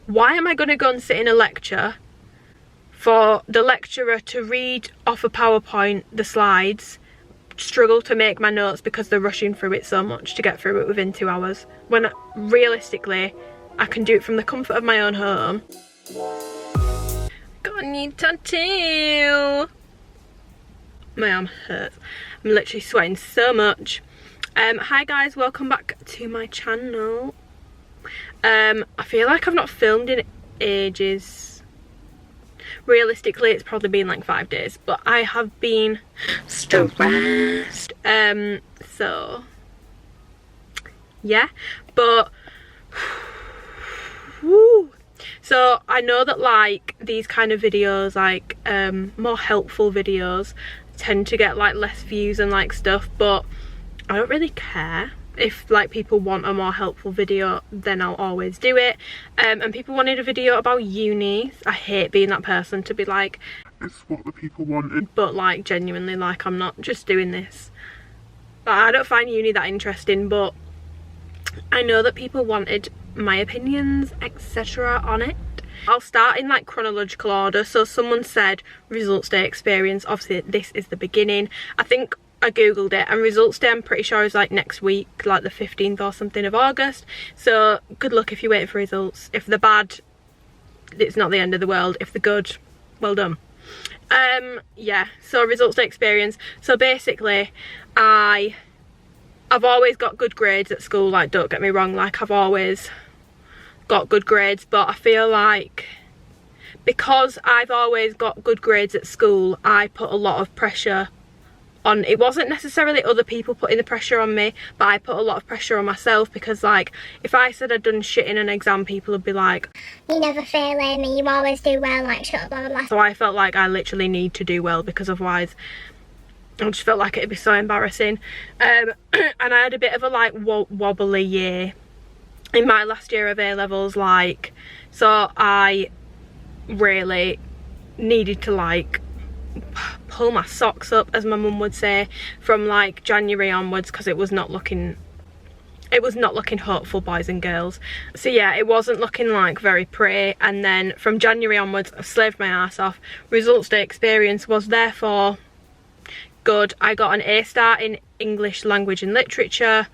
why am I going to go and sit in a lecture for the lecturer to read off a PowerPoint the slides, struggle to make my notes because they're rushing through it so much to get through it within 2 hours, when realistically I can do it from the comfort of my own home. Got a new tattoo. My arm hurts. I'm literally sweating so much. Hi guys, welcome back to my channel. I feel like I've not filmed in ages. Realistically, it's probably been like 5 days, but I have been stressed. So yeah, but woo. So I know that like these kind of videos, like more helpful videos, tend to get like less views and like stuff, but I don't really care. If like people want a more helpful video, then I'll always do it. And people wanted a video about uni. I hate being that person to be like, it's what the people wanted, but like genuinely, like I'm not just doing this. But I don't find uni that interesting, but I know that people wanted my opinions, etc. on it. I'll start in like chronological order. So someone said results day experience. Obviously this is the beginning. I think I googled it, and results day I'm pretty sure is like next week, like the 15th or something of August. So good luck if you're waiting for results. If they're bad, it's not the end of the world. If they're good, well done. Yeah, so results day experience. So basically I've always got good grades at school, like don't get me wrong, like I've always got good grades, but I feel like because I've always got good grades at school, I put a lot of pressure on. It wasn't necessarily other people putting the pressure on me, but I put a lot of pressure on myself, because like if I said I'd done shit in an exam, people would be like, you never fail, Amy, you always do well, like shut up, blah blah blah. So I felt like I literally need to do well, because otherwise I just felt like it'd be so embarrassing. And I had a bit of a like wobbly year in my last year of A-levels, like, so I really needed to like pull my socks up, as my mum would say, from like January onwards, because it was not looking hopeful, boys and girls. So yeah, it wasn't looking like very pretty. And then from January onwards I slaved my ass off. Results day experience was therefore good. I got an A star in English language and literature,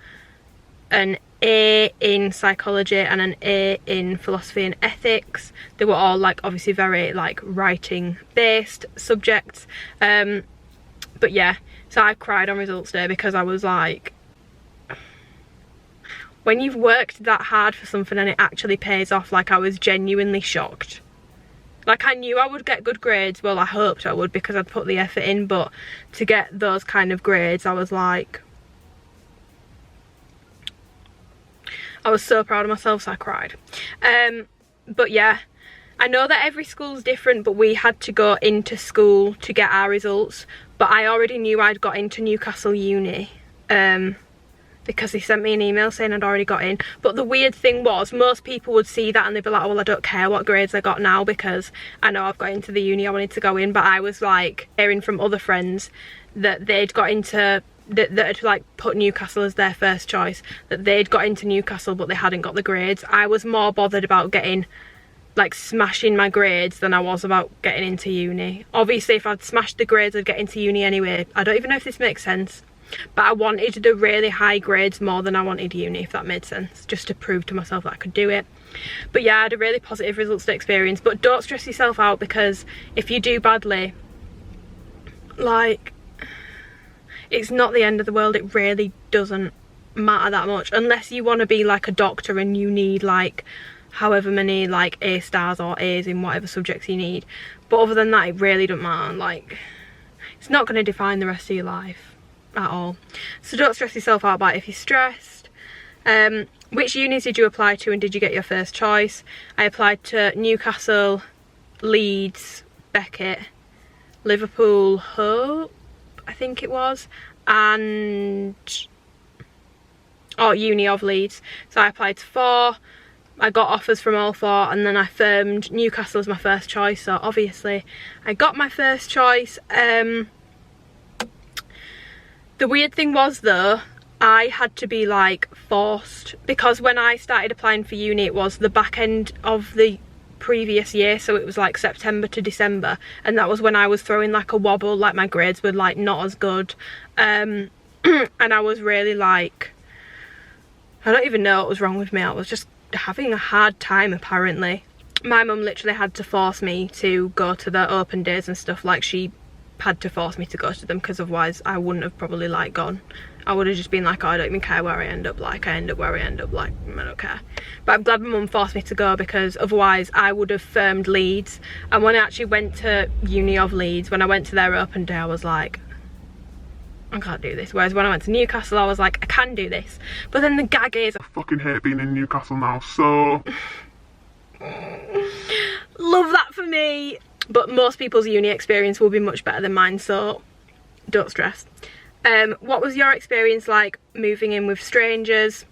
an A in psychology, and an A in philosophy and ethics. They were all like obviously very like writing based subjects. But yeah, so I cried on results day, because I was like, when you've worked that hard for something and it actually pays off, like I was genuinely shocked. Like I knew I would get good grades, well I hoped I would, because I'd put the effort in, but to get those kind of grades, I was like, I was so proud of myself, so I cried. But yeah, I know that every school's different, but we had to go into school to get our results. But I already knew I'd got into Newcastle Uni, because they sent me an email saying I'd already got in. But the weird thing was, most people would see that and they'd be like, oh, well, I don't care what grades I got now, because I know I've got into the uni I wanted to go in. But I was like hearing from other friends that they'd got into, that had like put Newcastle as their first choice, that they'd got into Newcastle but they hadn't got the grades. I was more bothered about getting, like smashing my grades, than I was about getting into uni. Obviously if I'd smashed the grades I'd get into uni anyway. I don't even know if this makes sense, but I wanted the really high grades more than I wanted uni, if that made sense, just to prove to myself that I could do it. But yeah, I had a really positive results day experience. But don't stress yourself out, because if you do badly, like, it's not the end of the world. It really doesn't matter that much, unless you want to be like a doctor and you need like however many like A stars or A's in whatever subjects you need. But other than that, it really doesn't matter. Like, it's not going to define the rest of your life at all. So don't stress yourself out about it if you're stressed. Which unis did you apply to, and did you get your first choice? I applied to Newcastle, Leeds, Beckett, Liverpool, Hope, I think it was, and Uni of Leeds. So I applied to 4. I got offers from all 4, and then I firmed Newcastle as my first choice. So obviously I got my first choice. The weird thing was though, I had to be like forced, because when I started applying for uni it was the back end of the previous year, so it was like September to December, and that was when I was throwing like a wobble, like my grades were like not as good, and I was really like, I don't even know what was wrong with me. I was just having a hard time apparently. My mum literally had to force me to go to the open days and stuff, like she had to force me to go to them, because otherwise I wouldn't have probably like gone. I would have just been like, oh, I don't even care where I end up, like I end up where I end up, like I don't care. But I'm glad my mum forced me to go, because otherwise I would have firmed Leeds. And when I actually went to Uni of Leeds, when I went to their open day, I was like, I can't do this. Whereas when I went to Newcastle, I was like, I can do this. But then the gag is, I fucking hate being in Newcastle now, so love that for me. But most people's uni experience will be much better than mine, so don't stress. What was your experience like moving in with strangers?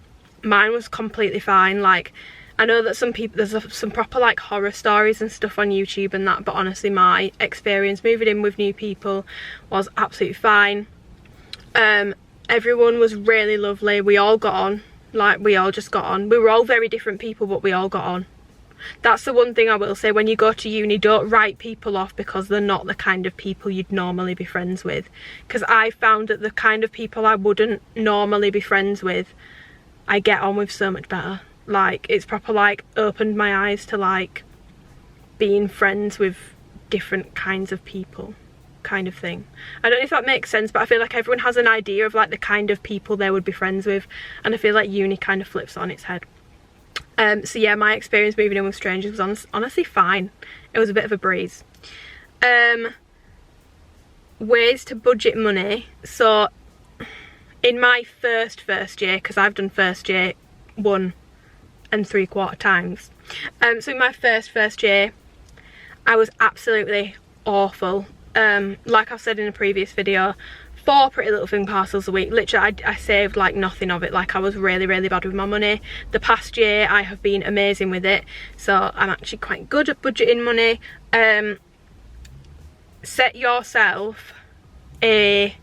Mine was completely fine. Like, I know that some people, there's some proper like horror stories and stuff on YouTube and that, but honestly my experience moving in with new people was absolutely fine. Everyone was really lovely. We all got on, like we all just got on. We were all very different people, but we all got on. That's the one thing I will say, when you go to uni, don't write people off because they're not the kind of people you'd normally be friends with. Because I found that the kind of people I wouldn't normally be friends with, I get on with so much better. Like, it's proper like opened my eyes to like being friends with different kinds of people, kind of thing. I don't know if that makes sense, but I feel like everyone has an idea of like the kind of people they would be friends with, and I feel like uni kind of flips on its head. So yeah, my experience moving in with strangers was honestly fine. It was a bit of a breeze. Ways to budget money. So in my first year, because I've done first year 1 3/4 times, so in my first year I was absolutely awful. Like I've said in a previous video, 4 Pretty Little Thing parcels a week. Literally I saved like nothing of it. Like I was really bad with my money. The past year I have been amazing with it, so I'm actually quite good at budgeting money. Set yourself a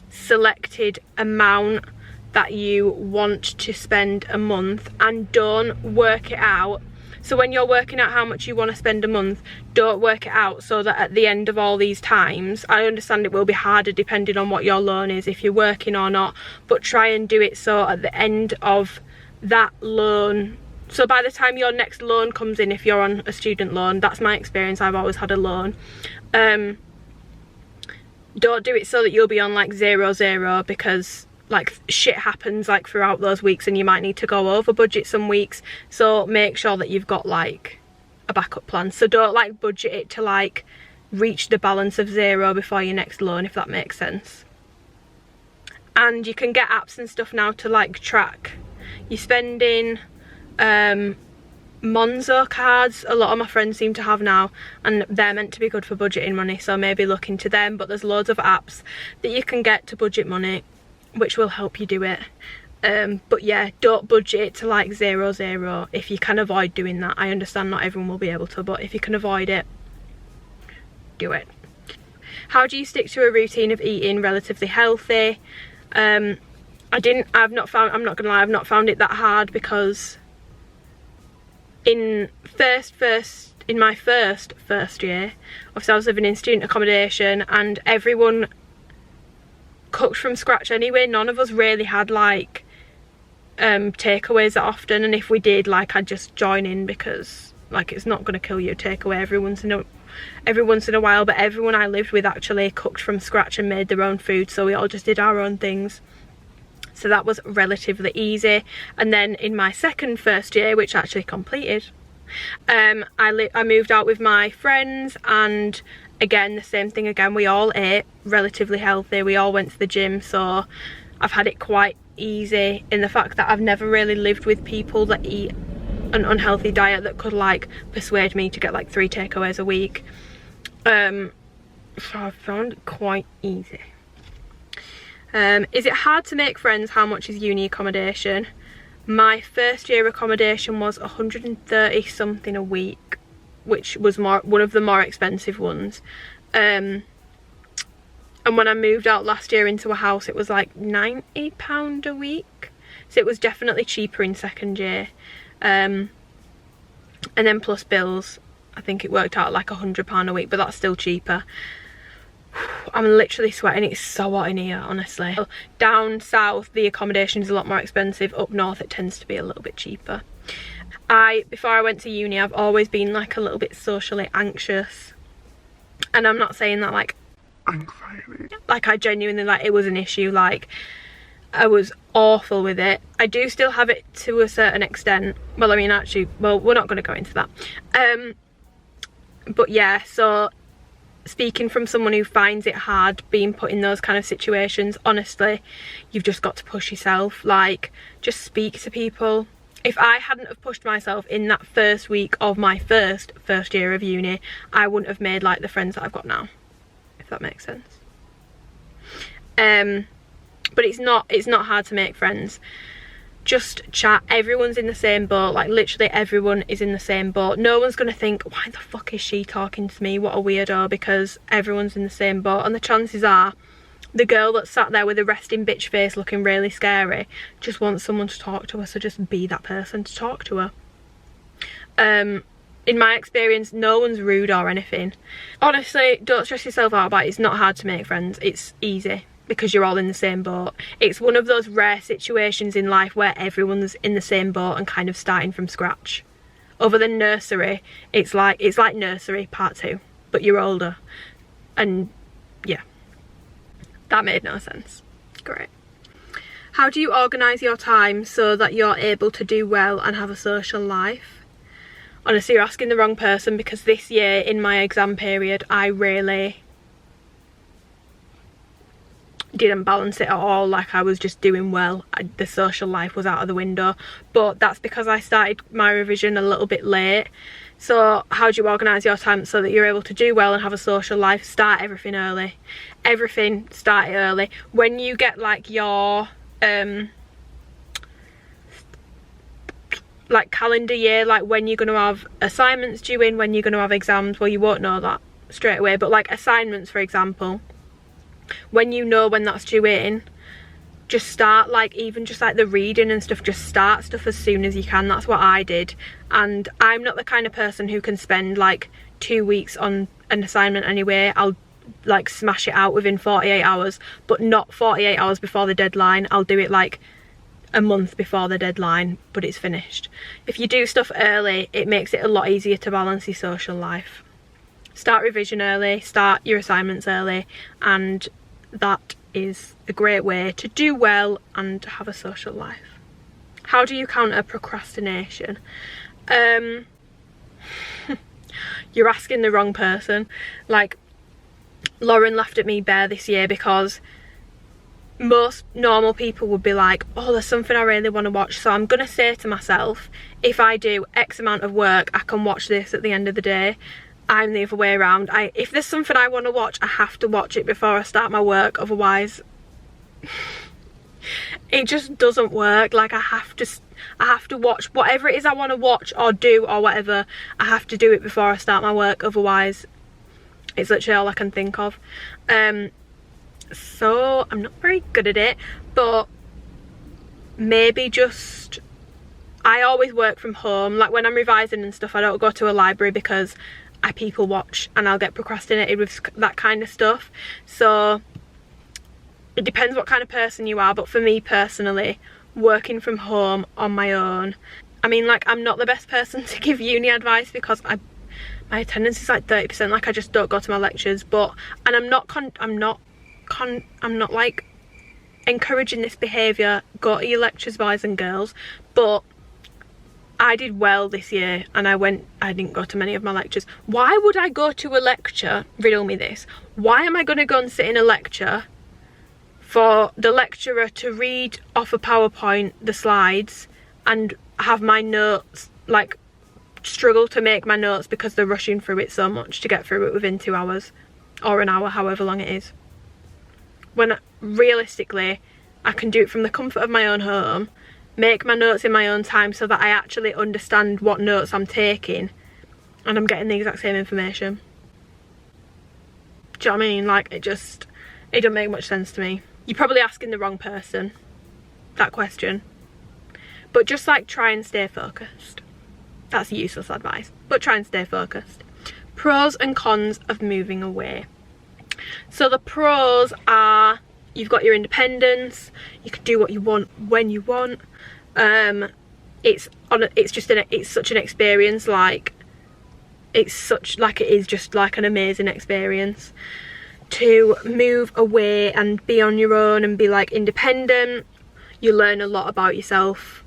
selected amount that you want to spend a month, and don't work it out. So when you're working out how much you want to spend a month, don't work it out so that at the end of all these times, I understand it will be harder depending on what your loan is, if you're working or not, but try and do it so at the end of that loan, so by the time your next loan comes in, if you're on a student loan, that's my experience, I've always had a loan, don't do it so that you'll be on like 0 because like shit happens like throughout those weeks and you might need to go over budget some weeks. So make sure that you've got like a backup plan. So don't like budget it to like reach the balance of 0 before your next loan, if that makes sense. And you can get apps and stuff now to like track your spending. Monzo cards, a lot of my friends seem to have now, and they're meant to be good for budgeting money, so maybe look into them. But there's loads of apps that you can get to budget money which will help you do it. But yeah, don't budget it to like 0 if you can avoid doing that. I understand not everyone will be able to, but if you can avoid it, do it. How do you stick to a routine of eating relatively healthy? I'm not gonna lie, I've not found it that hard, because in my first year, obviously I was living in student accommodation and everyone cooked from scratch anyway. None of us really had like takeaways that often, and if we did, like I'd just join in, because like it's not going to kill you takeaway every once in a while. But everyone I lived with actually cooked from scratch and made their own food, so we all just did our own things, so that was relatively easy. And then in my first year, which I actually completed, I moved out with my friends, and again the same thing again, we all ate relatively healthy, we all went to the gym, so I've had it quite easy in the fact that I've never really lived with people that eat an unhealthy diet that could like persuade me to get like 3 takeaways a week. So I've found it quite easy. Is it hard to make friends? How much is uni accommodation? My first year accommodation was 130 something a week, which was one of the more expensive ones. I And when I moved out last year into a house, it was like £90 a week. So it was definitely cheaper in second year. And then plus bills, I think it worked out like £100 a week, but that's still cheaper. I'm literally sweating, it's so hot in here, honestly. Down south, the accommodation is a lot more expensive. Up north, it tends to be a little bit cheaper. Before I went to uni, I've always been like a little bit socially anxious. And I'm not saying that like anxiety. Like I genuinely, like, it was an issue, like I was awful with it. I do still have it to a certain extent. Well, I mean, actually, well, we're not going to go into that. But yeah, so speaking from someone who finds it hard being put in those kind of situations, honestly, you've just got to push yourself. Like, just speak to people. If I hadn't have pushed myself in that first week of my first year of uni, I wouldn't have made like the friends that I've got now, if that makes sense. But it's not hard to make friends. Just chat. Everyone's in the same boat. Like, literally everyone is in the same boat. No one's gonna think, why the fuck is she talking to me, what a weirdo, because everyone's in the same boat. And the chances are the girl that sat there with a resting bitch face looking really scary just wants someone to talk to her, so just be that person to talk to her. In my experience, no one's rude or anything. Honestly, don't stress yourself out about it. It's not hard to make friends. It's easy because you're all in the same boat. It's one of those rare situations in life where everyone's in the same boat and kind of starting from scratch. Other than nursery, it's like nursery part 2, but you're older. And yeah, that made no sense. Great. How do you organise your time so that you're able to do well and have a social life? Honestly, you're asking the wrong person, because this year in my exam period, I really didn't balance it at all. Like, I was just doing well. The social life was out of the window, but that's because I started my revision a little bit late. So how do you organise your time so that you're able to do well and have a social life? Start everything early. Everything, start it early. When you get like your like calendar year, like when you're going to have assignments due in, when you're going to have exams, well, you won't know that straight away, but like assignments, for example, when you know when that's due in, just start, like, even just like the reading and stuff, just start stuff as soon as you can. That's what I did. And I'm not the kind of person who can spend like 2 weeks on an assignment anyway. I'll like smash it out within 48 hours, but not 48 hours before the deadline. I'll do it like a month before the deadline, but it's finished. If you do stuff early, it makes it a lot easier to balance your social life. Start revision early, start your assignments early, and that is a great way to do well and have a social life. How do you counter procrastination? You're asking the wrong person. Like, Lauren laughed at me bare this year because most normal people would be like, oh, there's something I really want to watch, so I'm gonna say to myself, if I do X amount of work, I can watch this at the end of the day. I'm the other way around. If there's something I want to watch, I have to watch it before I start my work, otherwise it just doesn't work. Like, I have to watch whatever it is I want to watch or do or whatever. I have to do it before I start my work, otherwise it's literally all I can think of. So I'm not very good at it, but maybe just, I always work from home. Like, when I'm revising and stuff, I don't go to a library because I people watch and I'll get procrastinated with that kind of stuff. So it depends what kind of person you are, but for me personally, working from home on my own, I mean, like, I'm not the best person to give uni advice because my attendance is like 30%. Like, I just don't go to my lectures, but, and I'm not like encouraging this behaviour. Go to your lectures, boys and girls, but I did well this year and I didn't go to many of my lectures. Why would I go to a lecture? Riddle me this. Why am I going to go and sit in a lecture for the lecturer to read off a PowerPoint the slides and have my notes, like, struggle to make my notes because they're rushing through it so much to get through it within 2 hours or an hour, however long it is, when realistically I can do it from the comfort of my own home, make my notes in my own time so that I actually understand what notes I'm taking and I'm getting the exact same information. Do you know what I mean? Like, It don't make much sense to me. You're probably asking the wrong person that question. But just like try and stay focused. That's useless advice, but try and stay focused. Pros and cons of moving away. So the pros are you've got your independence, you can do what you want when you want. It's such an experience, like it is just like an amazing experience to move away and be on your own and be like independent. You learn a lot about yourself.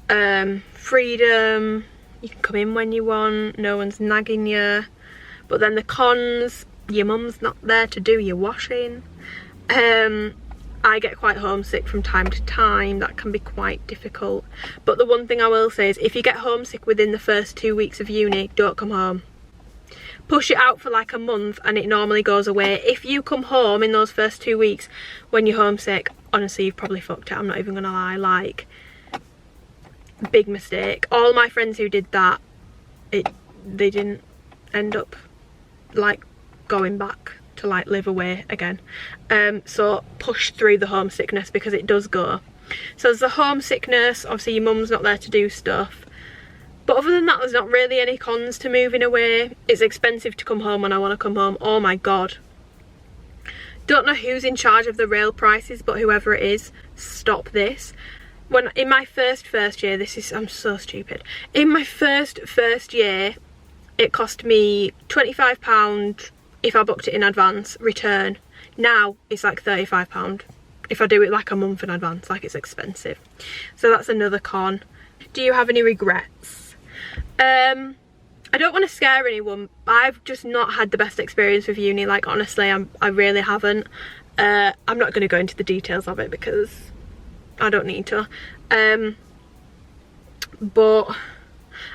Freedom, you can come in when you want, no one's nagging you. But then the cons, your mum's not there to do your washing. I get quite homesick from time to time. That can be quite difficult. But the one thing I will say is if you get homesick within the first 2 weeks of uni, don't come home. Push it out for like a month and it normally goes away. If you come home in those first 2 weeks when you're homesick, honestly, you've probably fucked it. I'm not even gonna lie. Like, big mistake. All my friends who did that, they didn't end up like going back to like live away again. So push through the homesickness because it does go. So there's the homesickness, obviously your mum's not there to do stuff. But other than that, there's not really any cons to moving away. It's expensive to come home when I want to come home. Oh my god. Don't know who's in charge of the rail prices, but whoever it is, stop this. When in my first year, I'm so stupid. In my first year, it cost me £25 if I booked it in advance, return. Now it's like £35 if I do it like a month in advance. Like, it's expensive. So that's another con. Do you have any regrets? I don't want to scare anyone. I've just not had the best experience with uni. Like, honestly, I really haven't. I'm not going to go into the details of it because I don't need to. But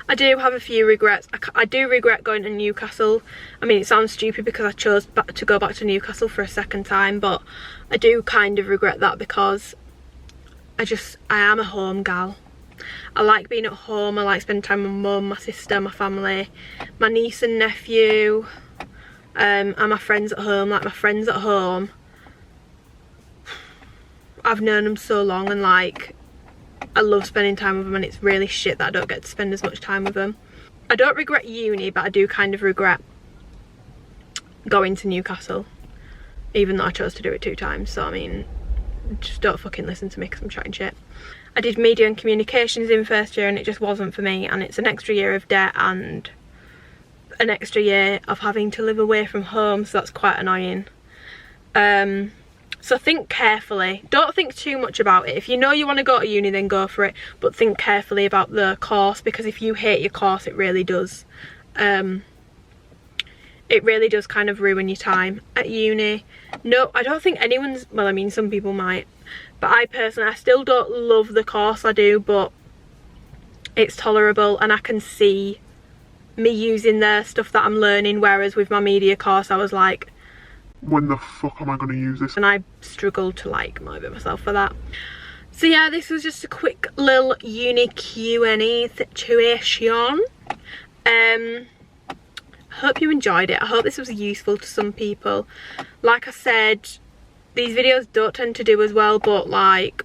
I do have a few regrets. I do regret going to Newcastle. I mean, it sounds stupid because I chose to go back to Newcastle for a second time, but I do kind of regret that because I am a home gal. I like being at home. I like spending time with my mum, my sister, my family, my niece and nephew, and my friends at home. Like, my friends at home, I've known them so long, and like, I love spending time with them, and it's really shit that I don't get to spend as much time with them. I don't regret uni, but I do kind of regret going to Newcastle, even though I chose to do it 2 times. So I mean, just don't fucking listen to me because I'm chatting shit. I did media and communications in first year and it just wasn't for me, and it's an extra year of debt and an extra year of having to live away from home, so that's quite annoying. So think carefully. Don't think too much about it. If you know you want to go to uni, then go for it, but think carefully about the course, because if you hate your course, it really does. It really does kind of ruin your time at uni. No, I don't think anyone's, well, I mean, some people might, but I personally, I still don't love the course I do, but it's tolerable and I can see me using the stuff that I'm learning, whereas with my media course I was like, when the fuck am I going to use this? And I struggled to like motivate myself for that. So yeah, this was just a quick little uni Q&A situation. I hope you enjoyed it. I hope this was useful to some people. Like I said, these videos don't tend to do as well, but like,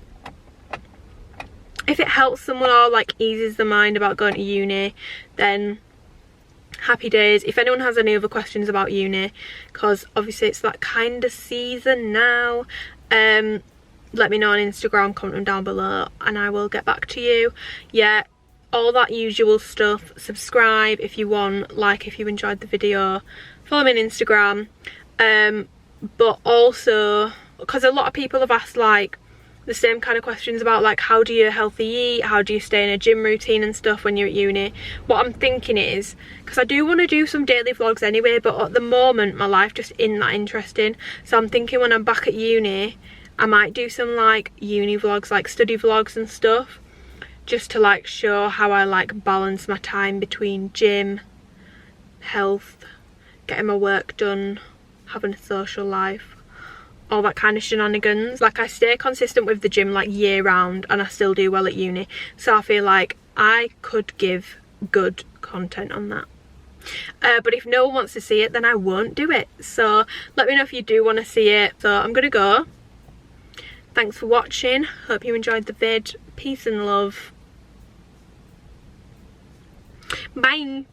if it helps someone or like eases their mind about going to uni, then happy days. If anyone has any other questions about uni, because obviously it's that kind of season now, let me know on Instagram, comment them down below and I will get back to you. Yeah, all that usual stuff. Subscribe if you want, like if you enjoyed the video, follow me on Instagram. But also, because a lot of people have asked like the same kind of questions about like how do you healthy eat, how do you stay in a gym routine and stuff when you're at uni. What I'm thinking is, because I do want to do some daily vlogs anyway, but at the moment my life just isn't that interesting, so I'm thinking when I'm back at uni I might do some like uni vlogs, like study vlogs and stuff, just to like show how I like balance my time between gym, health, getting my work done, having a social life, all that kind of shenanigans. Like, I stay consistent with the gym like year round and I still do well at uni, so I feel like I could give good content on that. But if no one wants to see it, then I won't do it. So let me know if you do want to see it. So I'm gonna go. Thanks for watching. Hope you enjoyed the vid. Peace and love. Bye.